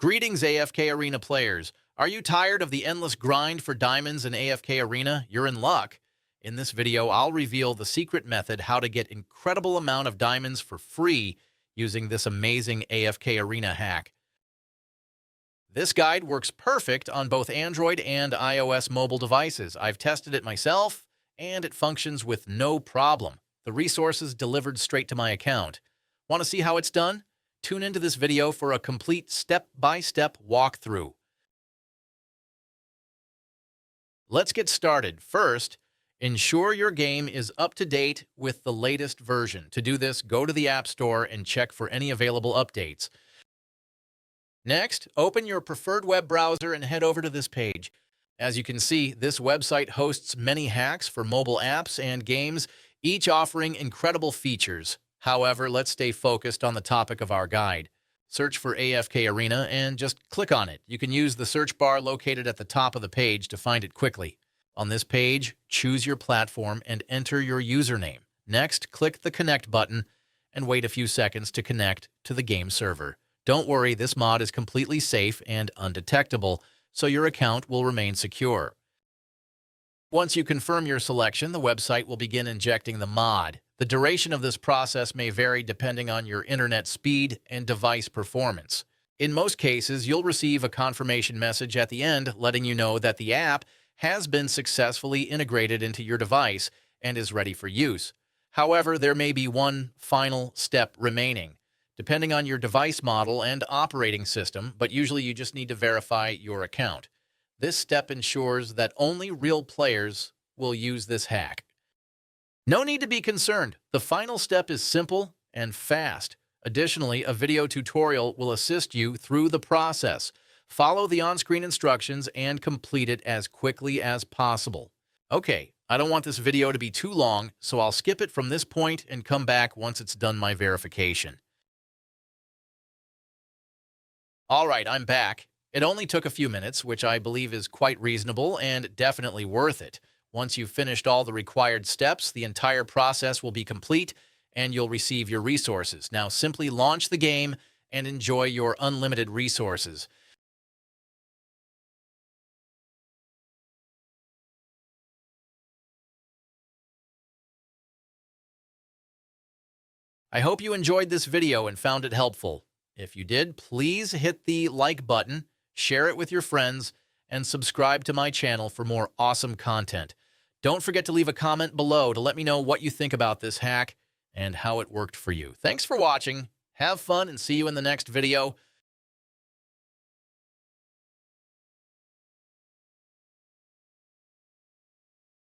Greetings, AFK Arena players. Are you tired of the endless grind for diamonds in AFK Arena? You're in luck. In this video, I'll reveal the secret method how to get incredible amount of diamonds for free using this amazing AFK Arena hack. This guide works perfect on both Android and iOS mobile devices. I've tested it myself, and it functions with no problem. The resources delivered straight to my account. Want to see how it's done? Tune into this video for a complete step-by-step walkthrough. Let's get started. First, ensure your game is up to date with the latest version. To do this, go to the App Store and check for any available updates. Next, open your preferred web browser and head over to this page. As you can see, this website hosts many hacks for mobile apps and games, each offering incredible features. However, let's stay focused on the topic of our guide. Search for AFK Arena and just click on it. You can use the search bar located at the top of the page to find it quickly. On this page, choose your platform and enter your username. Next, click the Connect button and wait a few seconds to connect to the game server. Don't worry, this mod is completely safe and undetectable, so your account will remain secure. Once you confirm your selection, the website will begin injecting the mod. The duration of this process may vary depending on your internet speed and device performance. In most cases, you'll receive a confirmation message at the end letting you know that the app has been successfully integrated into your device and is ready for use. However, there may be one final step remaining, depending on your device model and operating system, but usually you just need to verify your account. This step ensures that only real players will use this hack. No need to be concerned. The final step is simple and fast. Additionally, a video tutorial will assist you through the process. Follow the on-screen instructions and complete it as quickly as possible. Okay, I don't want this video to be too long, so I'll skip it from this point and come back once it's done my verification. All right, I'm back. It only took a few minutes, which I believe is quite reasonable and definitely worth it. Once you've finished all the required steps, the entire process will be complete and you'll receive your resources. Now simply launch the game and enjoy your unlimited resources. I hope you enjoyed this video and found it helpful. If you did, please hit the like button, share it with your friends, and subscribe to my channel for more awesome content. Don't forget to leave a comment below to let me know what you think about this hack and how it worked for you. Thanks for watching. Have fun and see you in the next video.